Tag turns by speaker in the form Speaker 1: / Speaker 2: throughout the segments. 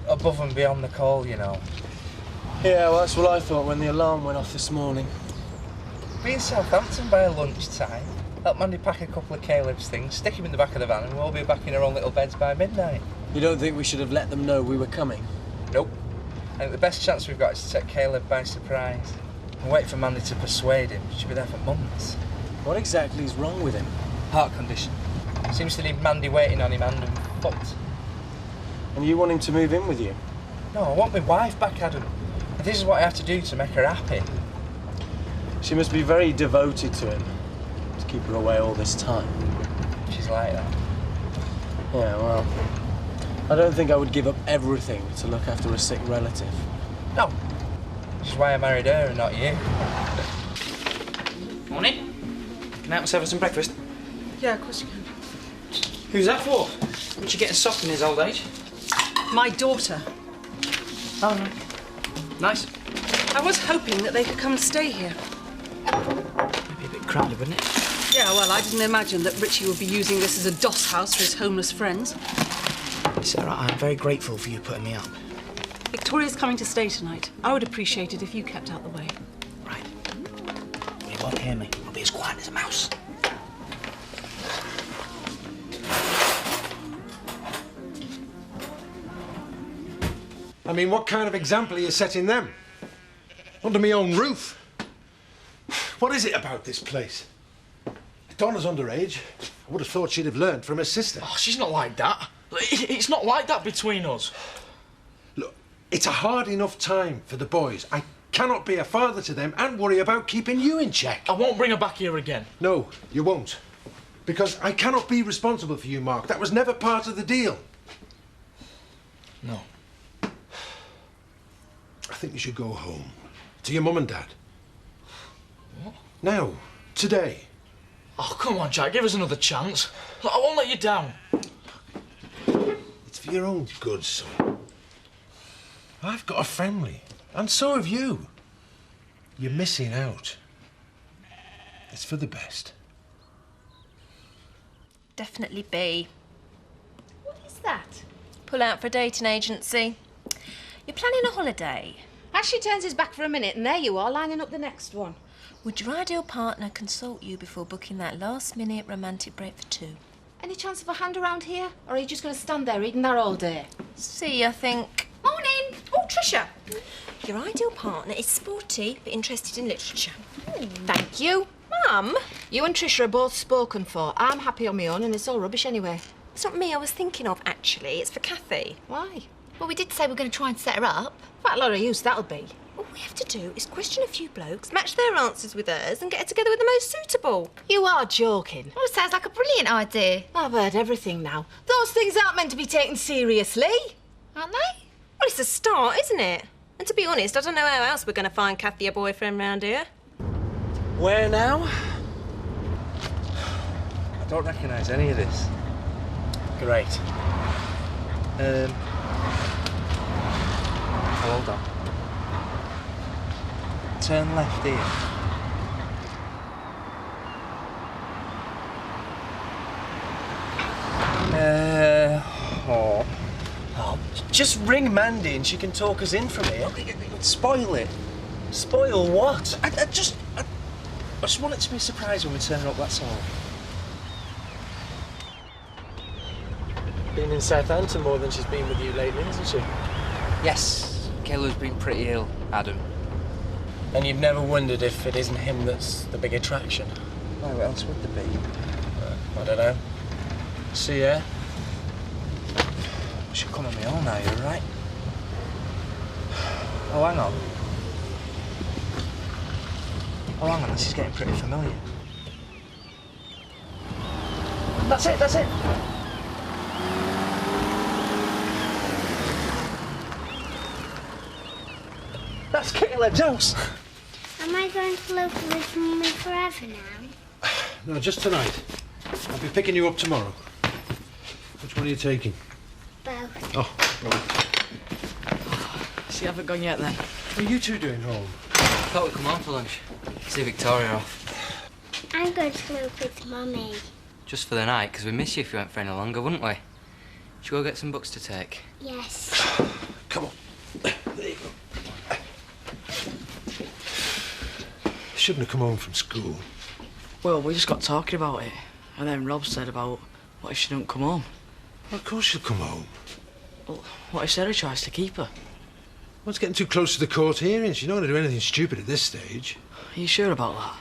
Speaker 1: above and beyond the call, you know.
Speaker 2: Yeah, well, that's what I thought when the alarm went off this morning.
Speaker 1: Be in Southampton by lunchtime, help Mandy pack a couple of Caleb's things, stick him in the back of the van, and we'll all be back in our own little beds by midnight.
Speaker 2: You don't think we should have let them know we were coming?
Speaker 1: Nope. I think the best chance we've got is to take Caleb by surprise and wait for Mandy to persuade him. She'll be there for months.
Speaker 2: What exactly is wrong with him?
Speaker 1: Heart condition. Seems to need Mandy waiting on him hand and foot.
Speaker 2: And you want him to move in with you?
Speaker 1: No, I want my wife back, Adam. And this is what I have to do to make her happy.
Speaker 2: She must be very devoted to him, to keep her away all this time.
Speaker 1: She's like that.
Speaker 2: Yeah, well, I don't think I would give up everything to look after a sick relative.
Speaker 1: No. Which is why I married her and not you.
Speaker 3: Morning. Can I help myself with some breakfast?
Speaker 1: Yeah, of course you can.
Speaker 3: Who's that for? What's you getting soft in his old age?
Speaker 4: My daughter.
Speaker 3: Oh, right. Nice.
Speaker 4: I was hoping that they could come and stay here.
Speaker 3: Maybe a bit crowded, wouldn't it?
Speaker 4: Yeah, well, I didn't imagine that Richie would be using this as a doss house for his homeless friends.
Speaker 3: Sarah, I'm very grateful for you putting me up.
Speaker 4: Victoria's coming to stay tonight. I would appreciate it if you kept out the way.
Speaker 3: Right. You won't hear me. I'll be as quiet as a mouse.
Speaker 5: I mean, what kind of example are you setting them? Under my own roof. What is it about this place? Donna's underage. I would have thought she'd have learned from her sister.
Speaker 6: Oh, she's not like that. It's not like that between us.
Speaker 5: Look, it's a hard enough time for the boys. I cannot be a father to them and worry about keeping you in check.
Speaker 6: I won't bring her back here again.
Speaker 5: No, you won't. Because I cannot be responsible for you, Mark. That was never part of the deal.
Speaker 6: No.
Speaker 5: I think you should go home. To your mum and dad.
Speaker 6: What?
Speaker 5: Now. Today.
Speaker 6: Oh, come on, Jack. Give us another chance. I won't let you down.
Speaker 5: It's for your own good, son. I've got a family. And so have you. You're missing out. It's for the best.
Speaker 7: Definitely B. What is that? Pull out for a dating agency. You're planning a holiday.
Speaker 8: Ashley turns his back for a minute and there you are, lining up the next one.
Speaker 7: Would your ideal partner consult you before booking that last-minute romantic break for two?
Speaker 8: Any chance of a hand around here? Or are you just going to stand there reading that all day?
Speaker 7: See, I think...
Speaker 8: Morning! Oh, Tricia!
Speaker 7: Your ideal partner is sporty but interested in literature.
Speaker 8: Thank you.
Speaker 7: Mum?
Speaker 8: You and Tricia are both spoken for. I'm happy on my own and it's all rubbish anyway.
Speaker 7: It's not me I was thinking of, actually. It's for Kathy.
Speaker 8: Why?
Speaker 9: Well, we did say we're going to try and set her up.
Speaker 8: What a lot of use that'll be.
Speaker 7: All we have to do is question a few blokes, match their answers with hers and get her together with the most suitable.
Speaker 8: You are joking.
Speaker 9: Well, it sounds like a brilliant idea.
Speaker 8: I've heard everything now. Those things aren't meant to be taken seriously.
Speaker 9: Aren't they?
Speaker 7: Well, it's a start, isn't it? And to be honest, I don't know how else we're going to find Kathy a boyfriend round here.
Speaker 2: Where now?
Speaker 1: I don't recognise any of this.
Speaker 2: Great.
Speaker 1: Hold on. Turn left here.
Speaker 2: Just ring Mandy and she can talk us in from here.
Speaker 1: Spoil it.
Speaker 2: Spoil what?
Speaker 1: I just want it to be a surprise when we turn up, that's all.
Speaker 2: Been in Southampton more than she's been with you lately, hasn't she?
Speaker 1: Yes, Caleb's been pretty ill, Adam.
Speaker 2: And you've never wondered if it isn't him that's the big attraction?
Speaker 1: Why, what else would there be?
Speaker 2: I don't know. See ya.
Speaker 1: We should come on my own now, you're right. Oh, hang on. Oh, hang on, this is getting pretty familiar. That's it, that's it. That's Caleb's house.
Speaker 10: Am I going to live with Mummy forever now?
Speaker 5: No, just tonight. I'll be picking you up tomorrow. Which one are you taking?
Speaker 10: Both.
Speaker 5: Oh, right.
Speaker 3: So you haven't gone yet, then?
Speaker 5: What are you two doing home?
Speaker 3: Thought we'd come home for lunch. See Victoria off.
Speaker 10: I'm going to live with Mummy.
Speaker 3: Just for the night, because we'd miss you if you went for any longer, wouldn't we? Should we go get some books to take?
Speaker 10: Yes.
Speaker 5: shouldn't have come home from school.
Speaker 6: Well, we just got talking about it, and then Rob said about what if she don't come home.
Speaker 5: Well, of course she'll come home.
Speaker 6: Well, what if Sarah tries to keep her?
Speaker 5: Well, it's getting too close to the court hearing. She's not going to do anything stupid at this stage.
Speaker 6: Are you sure about that?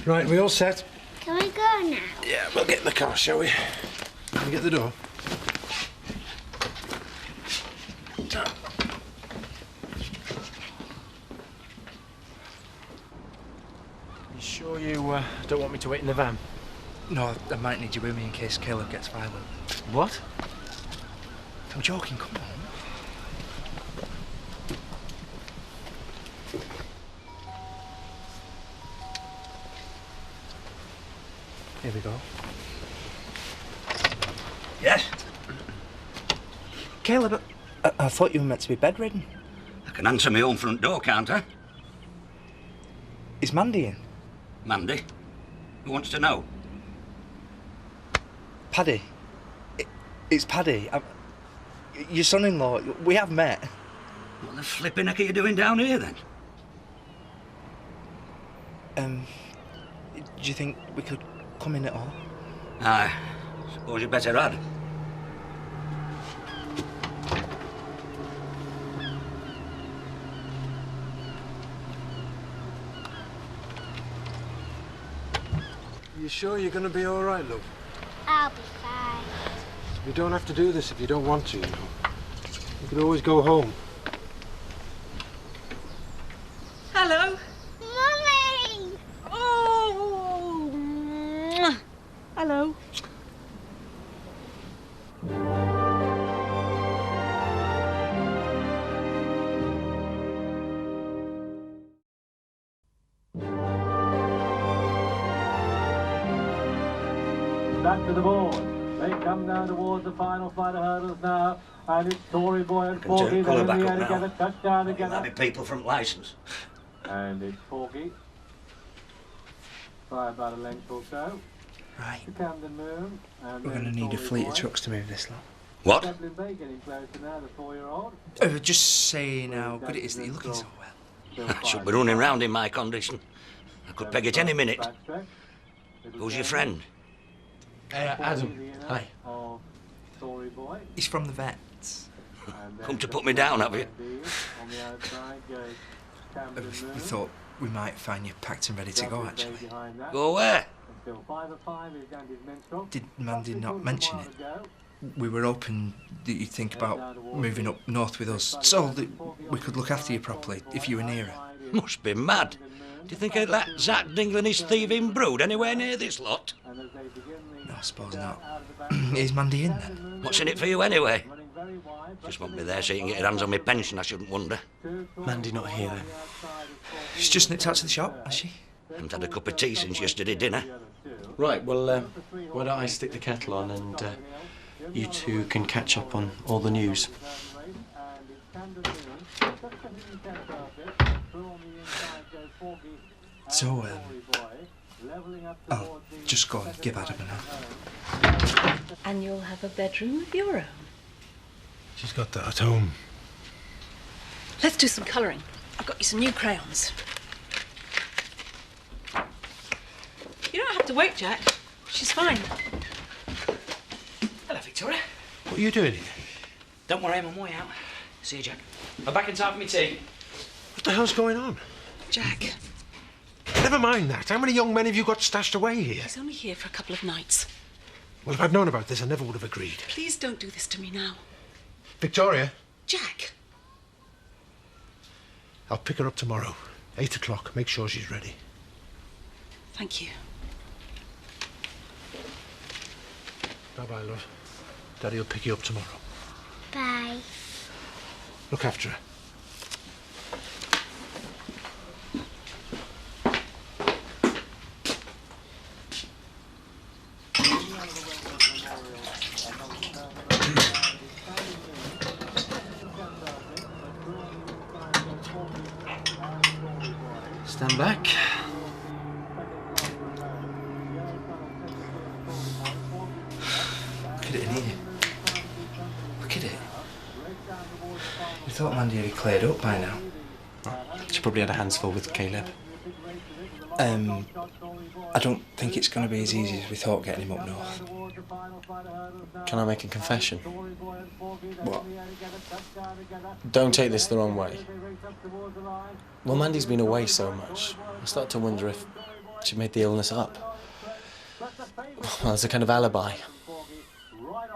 Speaker 5: Right, we all set?
Speaker 10: Can we go now?
Speaker 5: Yeah, we'll get in the car, shall we? Can we get the door?
Speaker 2: You sure you don't want me to wait in the van?
Speaker 1: No, I might need you with me in case Caleb gets violent.
Speaker 2: What?
Speaker 1: I'm joking, come on. Here we go.
Speaker 3: Yes?
Speaker 1: Caleb, I thought you were meant to be bedridden.
Speaker 3: I can answer my own front door, can't I?
Speaker 1: Is Mandy in?
Speaker 3: Mandy? Who wants to know?
Speaker 1: Paddy. It's Paddy. Your son-in-law. We have met.
Speaker 3: What the flipping heck are you doing down here, then?
Speaker 1: Do you think we could come in at all?
Speaker 3: Aye. Suppose you better add.
Speaker 5: You sure you're going to be all right, love?
Speaker 10: I'll be fine.
Speaker 5: You don't have to do this if you don't want to, you know. You could always go home.
Speaker 4: Hello.
Speaker 10: Mummy!
Speaker 4: Oh. Mwah. Hello.
Speaker 11: Back to the board. They come down towards the final flight of hurdles now, and it's Tory Boy and Porgy.
Speaker 3: Pull her
Speaker 11: They're in
Speaker 3: back
Speaker 11: the air
Speaker 3: up now.
Speaker 11: together, touchdown
Speaker 3: There'll
Speaker 11: together.
Speaker 3: be people from licence.
Speaker 11: And it's Porgy. By about a length or so.
Speaker 1: Right.
Speaker 11: To Camden Moon. And
Speaker 1: We're going to
Speaker 11: then
Speaker 1: need a
Speaker 11: Tory
Speaker 1: fleet
Speaker 11: Boy.
Speaker 1: of trucks to move this lot.
Speaker 3: What?
Speaker 11: Dublin Bay getting closer now, the 4-year-old.
Speaker 1: Just saying how good it is that you're looking so well.
Speaker 3: I should be running round in my condition. I could peg it any minute. Who's your friend?
Speaker 2: Adam. Hi.
Speaker 1: He's from the vets.
Speaker 3: Come to put me down, have you?
Speaker 1: We thought we might find you packed and ready to go, actually.
Speaker 3: Go where?
Speaker 1: Did Mandy not mention it? We were hoping that you'd think about moving up north with us, so that we could look after you properly if you were near her.
Speaker 3: Must be mad. Do you think I'd let Zach Dingle and his thieving brood anywhere near this lot?
Speaker 1: No, I suppose not. Is Mandy in then?
Speaker 3: What's in it for you anyway? Just want me there so you can get your hands on my pension, I shouldn't wonder.
Speaker 2: Mandy not here then?
Speaker 1: She's just nipped out to the shop, has she?
Speaker 3: Haven't had a cup of tea since yesterday dinner.
Speaker 2: Right, well, why don't I stick the kettle on and you two can catch up on all the news.
Speaker 1: So, I'll just go and give Adam a hand.
Speaker 4: And you'll have a bedroom of your own.
Speaker 5: She's got that at home.
Speaker 4: Let's do some colouring. I've got you some new crayons. You don't have to wait, Jack. She's fine.
Speaker 3: Hello, Victoria.
Speaker 5: What are you doing here?
Speaker 3: Don't worry, I'm on my way out. See you, Jack. I'm back in time for me tea.
Speaker 5: What the hell's going on?
Speaker 4: Jack,
Speaker 5: Never mind that. How many young men have you got stashed away here?
Speaker 4: he's only here for a couple of nights.
Speaker 5: Well, if I'd known about this, I never would have agreed.
Speaker 4: Please don't do this to me now.
Speaker 5: Victoria,
Speaker 4: Jack.
Speaker 5: I'll pick her up tomorrow. 8 o'clock. Make sure she's ready.
Speaker 4: Thank you.
Speaker 5: Bye-bye, love. Daddy will pick you up tomorrow.
Speaker 10: Bye.
Speaker 5: Look after her.
Speaker 2: Stand back.
Speaker 1: Look at it in here. Look at it. You thought Mandy had cleared up by now.
Speaker 2: She probably had her hands full with Caleb.
Speaker 1: I don't think it's going to be as easy as we thought getting him up north.
Speaker 2: Can I make a confession?
Speaker 1: What?
Speaker 2: Don't take this the wrong way. Well, Mandy's been away so much, I start to wonder if she made the illness up. Well, as a kind of alibi.
Speaker 1: What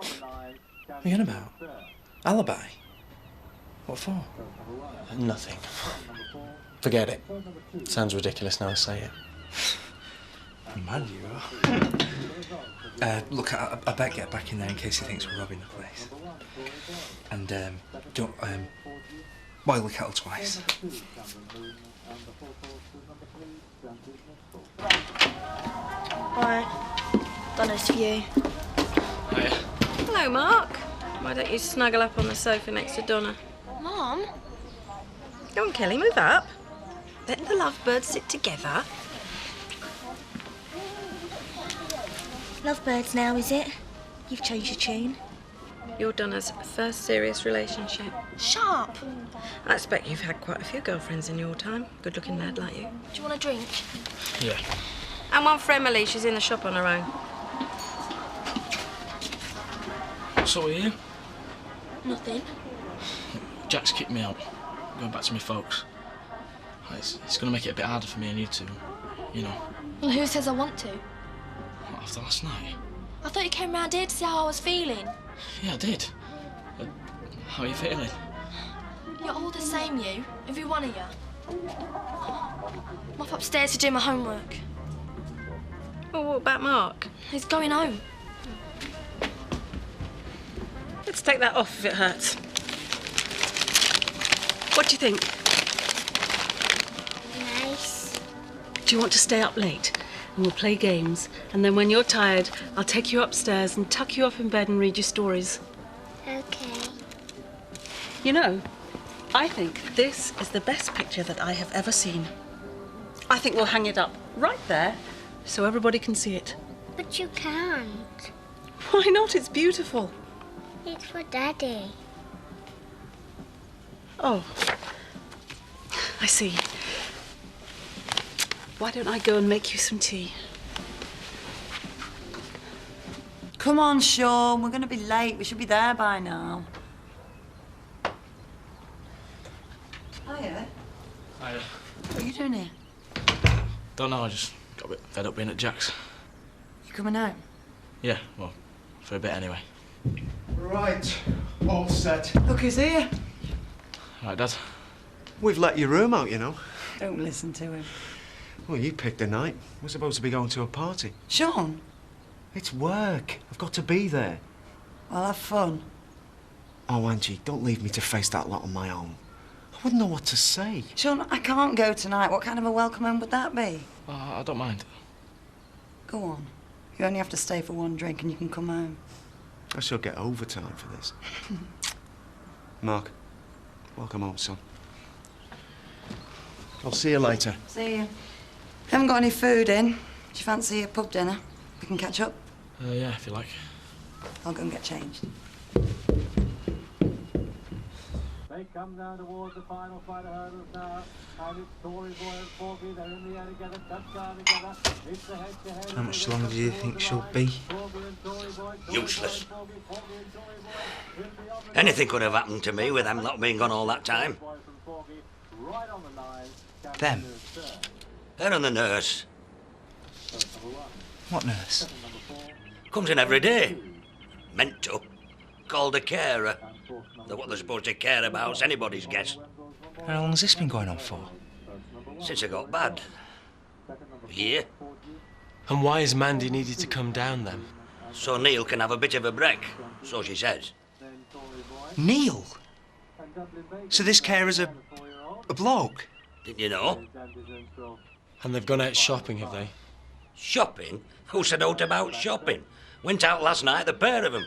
Speaker 1: are you on about? Alibi? What for?
Speaker 2: Nothing. Forget it. Sounds ridiculous now I say it.
Speaker 1: Man, you are. Look, I better get back in there in case he thinks we're robbing the place. And don't boil the kettle twice.
Speaker 12: Right, done this for you.
Speaker 2: Hiya.
Speaker 12: Hello, Mark. Why don't you snuggle up on the sofa next to Donna?
Speaker 7: Mom?
Speaker 12: Go on, Kelly, move up. Let the lovebirds sit together.
Speaker 9: Lovebirds now, is it? You've changed your tune.
Speaker 12: You're Donna's first serious relationship.
Speaker 7: Sharp.
Speaker 12: I expect you've had quite a few girlfriends in your time. Good-looking lad like you.
Speaker 7: Do you want a drink?
Speaker 2: Yeah.
Speaker 12: And one for Emily. She's in the shop on her own.
Speaker 13: So are you?
Speaker 7: Nothing.
Speaker 13: Jack's kicked me out. I'm going back to my folks. It's going to make it a bit harder for me and you two, you know.
Speaker 7: Well, who says I want to?
Speaker 13: What, after last night?
Speaker 7: I thought you came round here to see how I was feeling.
Speaker 13: Yeah, I did. How are you feeling?
Speaker 7: You're all the same, you. Every one of you. I'm off upstairs to do my homework.
Speaker 12: Well, what about Mark?
Speaker 7: He's going home.
Speaker 4: Let's take that off if it hurts. What do you think?
Speaker 10: Nice.
Speaker 4: Do you want to stay up late? And we'll play games. And then when you're tired, I'll take you upstairs and tuck you up in bed and read you stories.
Speaker 10: Okay.
Speaker 4: You know, I think this is the best picture that I have ever seen. I think we'll hang it up right there so everybody can see it.
Speaker 10: But you can't.
Speaker 4: Why not? It's beautiful.
Speaker 10: It's for Daddy.
Speaker 4: Oh, I see. Why don't I go and make you some tea?
Speaker 14: Come on, Sean. We're going to be late. We should be there by now. Hiya.
Speaker 13: Hiya.
Speaker 14: What are you doing here?
Speaker 13: Don't know, I just got a bit fed up being at Jack's.
Speaker 14: You coming home?
Speaker 13: Yeah, well, for a bit anyway.
Speaker 5: Right, all set.
Speaker 14: Look who's here.
Speaker 13: Right, Dad.
Speaker 5: We've let your room out, you know.
Speaker 14: Don't listen to him.
Speaker 5: Well, you picked a night. We're supposed to be going to a party.
Speaker 14: Sean.
Speaker 5: It's work. I've got to be there.
Speaker 14: Well, have fun.
Speaker 5: Oh, Angie, don't leave me to face that lot on my own. I wouldn't know what to say.
Speaker 14: Sean, I can't go tonight. What kind of a welcome home would that be?
Speaker 13: I don't mind.
Speaker 14: Go on. You only have to stay for one drink and you can come home.
Speaker 5: I shall get overtime for this. Mark, welcome home, son. I'll see you later.
Speaker 14: See you. Haven't got any food in. Do you fancy a pub dinner? We can catch up.
Speaker 13: Yeah, if you like.
Speaker 14: I'll go and get changed.
Speaker 11: They come down towards the final flight of hurdles now, and it's Tory Boy and Forky. They're in the air together, touchdown together. It's the head-to-head.
Speaker 1: How much longer do you think she'll be?
Speaker 3: Useless. Anything could have happened to me with them not being gone all that time.
Speaker 1: Them?
Speaker 3: Her and the nurse.
Speaker 1: What nurse?
Speaker 3: Comes in every day. Meant to. Called a carer. They're what they're supposed to care about's anybody's guess.
Speaker 1: How long's this been going on for?
Speaker 3: Since I got bad. A year.
Speaker 2: And why has Mandy needed to come down then?
Speaker 3: So Neil can have a bit of a break, so she says.
Speaker 1: Neil? So this carer's a bloke?
Speaker 3: Didn't you know?
Speaker 2: And they've gone out shopping, have they?
Speaker 3: Shopping? Who said aught about shopping? Went out last night, the pair of them.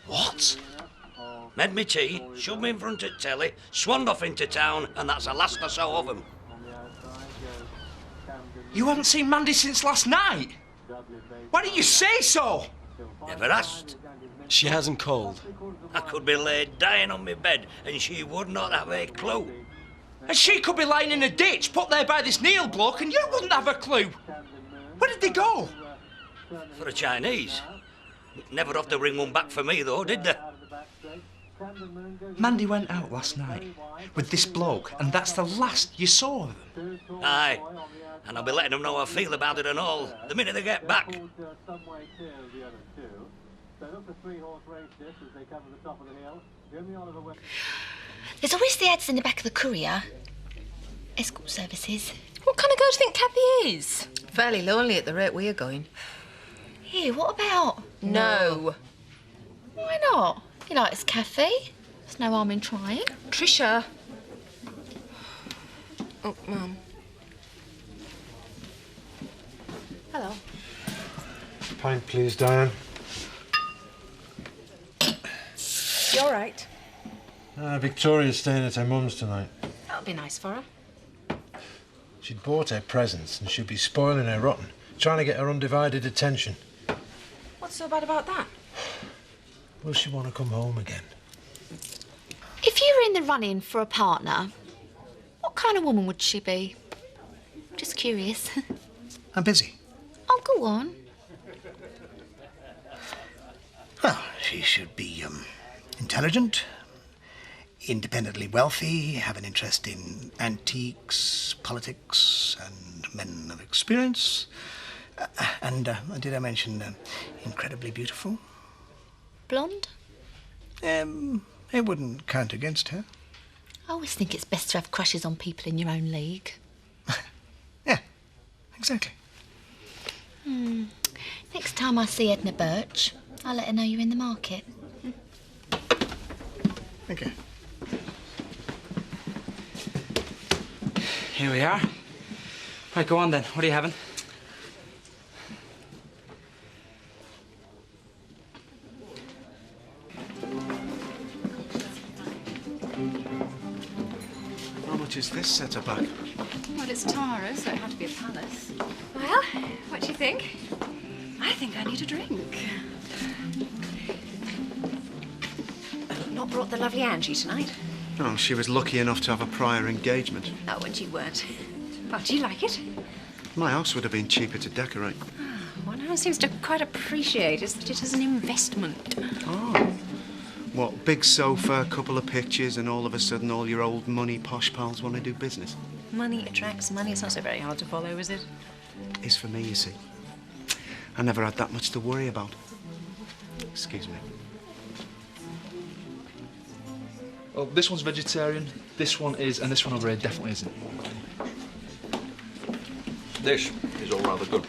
Speaker 1: What?
Speaker 3: Made me tea, shoved me in front of telly, swanned off into town, and that's the last I saw of them.
Speaker 1: You haven't seen Mandy since last night? Why didn't you say so?
Speaker 3: Never asked.
Speaker 2: She hasn't called.
Speaker 3: I could be laid dying on my bed, and she would not have a clue.
Speaker 1: And she could be lying in a ditch put there by this Neil bloke and you wouldn't have a clue. Where did they go?
Speaker 3: For a Chinese. Never have to bring one back for me, though, did they?
Speaker 1: Mandy went out last night with this bloke, and that's the last you saw of them.
Speaker 3: Aye. And I'll be letting them know how I feel about it and all, the minute they get back.
Speaker 9: There's always the ads in the back of the Courier. Escort services.
Speaker 7: What kind of girl do you think Kathy is?
Speaker 8: Fairly lonely at the rate we are going.
Speaker 9: Here, what about?
Speaker 7: No.
Speaker 9: Why not? You like this cafe? There's no harm in trying.
Speaker 7: Trisha. Oh, Mum.
Speaker 9: Hello.
Speaker 5: Pint, please, Diane.
Speaker 7: You all right?
Speaker 5: Victoria's staying at her mum's tonight.
Speaker 7: That'll be nice for her.
Speaker 5: She'd bought her presents and she'd be spoiling her rotten, trying to get her undivided attention.
Speaker 7: What's so bad about that?
Speaker 5: Will she want to come home again?
Speaker 9: If you were in the running for a partner, what kind of woman would she be? Just curious.
Speaker 15: I'm busy.
Speaker 9: Oh, go on.
Speaker 15: Well, she should be intelligent, independently wealthy, have an interest in antiques, politics, and men of experience. And did I mention incredibly beautiful?
Speaker 9: Blonde?
Speaker 15: It wouldn't count against her.
Speaker 9: I always think it's best to have crushes on people in your own league.
Speaker 15: Yeah, exactly.
Speaker 9: Next time I see Edna Birch, I'll let her know you're in the market.
Speaker 15: Okay.
Speaker 1: Here we are. Right, go on then. What are you having?
Speaker 16: How much is this set-up back?
Speaker 17: Well, it's Tara, so it had to be a palace.
Speaker 7: Well, what do you think?
Speaker 17: I think I need a drink.
Speaker 7: Not brought the lovely Angie tonight?
Speaker 16: Oh, she was lucky enough to have a prior engagement.
Speaker 7: Oh, and you weren't. Oh, do you like it?
Speaker 16: My house would have been cheaper to decorate.
Speaker 7: One who seems to quite appreciate is that it is an investment.
Speaker 16: Oh. What, big sofa, couple of pictures, and all of a sudden all your old money posh pals want to do business?
Speaker 7: Money attracts money. It's not so very hard to follow, is it?
Speaker 16: It's for me, you see. I never had that much to worry about. Excuse me.
Speaker 13: Well, this one's vegetarian, this one is, and this one over here definitely isn't.
Speaker 3: This is all rather good.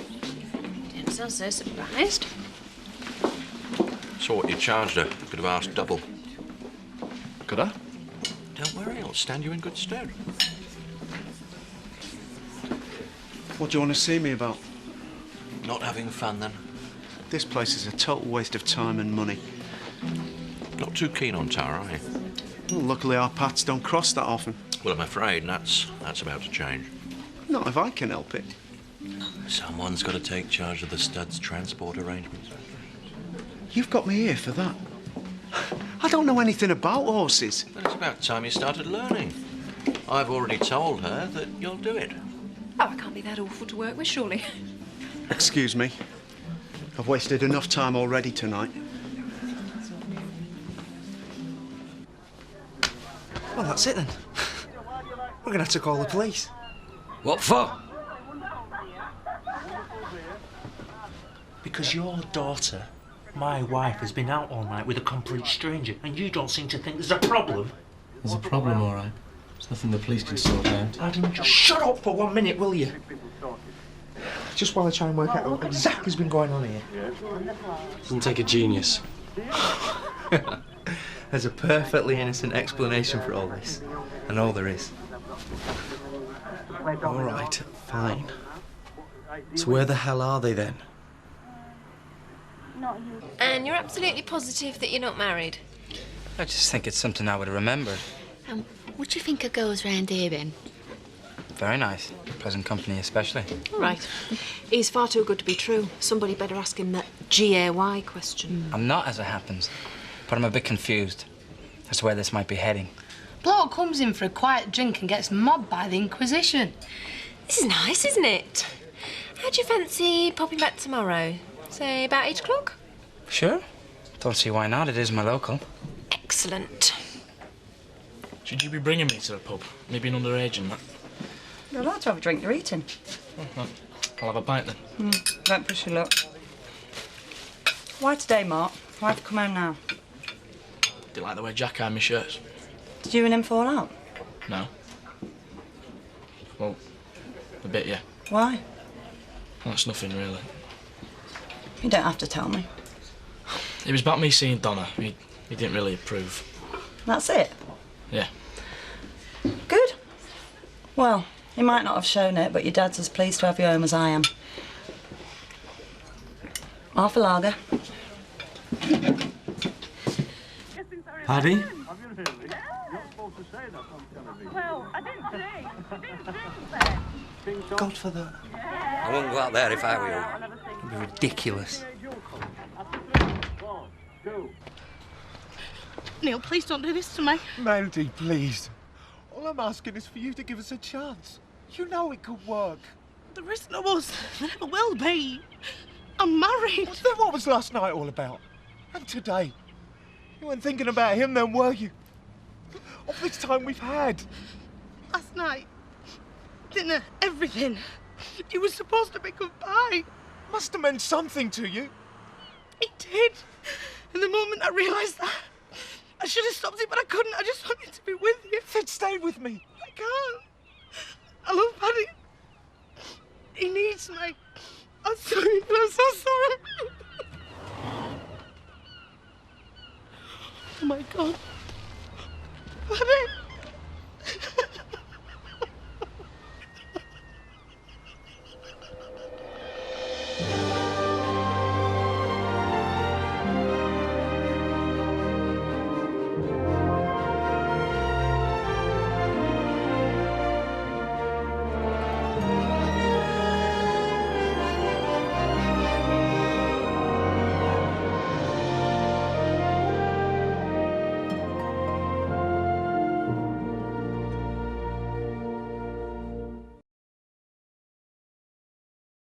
Speaker 7: Didn't sound so surprised.
Speaker 3: So what you charged her? You could have asked double.
Speaker 13: Could I?
Speaker 3: Don't worry, I'll stand you in good stead.
Speaker 16: What do you want to see me about?
Speaker 3: Not having fun, then?
Speaker 16: This place is a total waste of time and money.
Speaker 3: Not too keen on Tara, are you?
Speaker 16: Well, luckily our paths don't cross that often.
Speaker 3: Well, I'm afraid that's about to change.
Speaker 16: Not if I can help it.
Speaker 3: Someone's got to take charge of the stud's transport arrangements.
Speaker 16: You've got me here for that. I don't know anything about horses.
Speaker 3: Well, it's about time you started learning. I've already told her that you'll do it.
Speaker 17: Oh, I can't be that awful to work with, surely.
Speaker 16: Excuse me. I've wasted enough time already tonight.
Speaker 1: Well, that's it then. We're gonna have to call the police.
Speaker 3: What for?
Speaker 18: Because your daughter, my wife, has been out all night with a complete stranger, and you don't seem to think there's a problem.
Speaker 2: There's a problem, all right. There's nothing the police can sort out.
Speaker 18: Adam, just shut up for 1 minute, will you? Just while I try and work out what exactly has been going on here.
Speaker 2: Doesn't take a genius.
Speaker 1: There's a perfectly innocent explanation for all this, and all there is. All right, fine.
Speaker 2: So where the hell are they then?
Speaker 7: And you're absolutely positive that you're not married?
Speaker 1: I just think it's something I would have remembered.
Speaker 9: What do you think of girls round here, then?
Speaker 1: Very nice. Pleasant company, especially.
Speaker 17: Right. He's far too good to be true. Somebody better ask him that GAY question.
Speaker 1: I'm not, as it happens. But I'm a bit confused as to where this might be heading.
Speaker 19: Bloke comes in for a quiet drink and gets mobbed by the Inquisition.
Speaker 7: This is nice, isn't it? How do you fancy popping back tomorrow? Say about 8 o'clock?
Speaker 20: Sure. Don't see why not. It is my local.
Speaker 7: Excellent.
Speaker 13: Should you be bringing me to the pub? Maybe an underage and that?
Speaker 14: You're allowed to have a drink. You're eating.
Speaker 13: Oh, well, I'll have a pint then.
Speaker 14: Don't push your luck. Why today, Mark? Why have you come home now?
Speaker 13: Do you like the way Jack ironed my shirts?
Speaker 14: Did you and him fall out?
Speaker 13: No. Well, a bit, yeah.
Speaker 14: Why?
Speaker 13: Well, that's nothing, really.
Speaker 14: You don't have to tell me.
Speaker 13: It was about me seeing Donna. He didn't really approve.
Speaker 14: That's it?
Speaker 13: Yeah.
Speaker 14: Good. Well, he might not have shown it, but your dad's as pleased to have you home as I am. Half a lager.
Speaker 1: Paddy?
Speaker 11: Well, I didn't drink.
Speaker 1: God for that.
Speaker 3: I wouldn't go out there if I were you.
Speaker 1: It'd be ridiculous.
Speaker 19: Neil, please don't do this to me.
Speaker 21: Mandy, please. All I'm asking is for you to give us a chance. You know it could work.
Speaker 19: There is no us. There never will be. I'm married.
Speaker 21: Then what was last night all about? And today? You weren't thinking about him then, were you? All this time we've had.
Speaker 19: Last night, dinner, everything. It was supposed to be goodbye.
Speaker 21: Must have meant something to you.
Speaker 19: It did. And the moment I realised that, I should have stopped it, but I couldn't. I just wanted to be with you.
Speaker 21: Then stay with me.
Speaker 19: I can't. I love Paddy. He needs me. I'm sorry, but I'm so sorry. Oh my God. Paddy.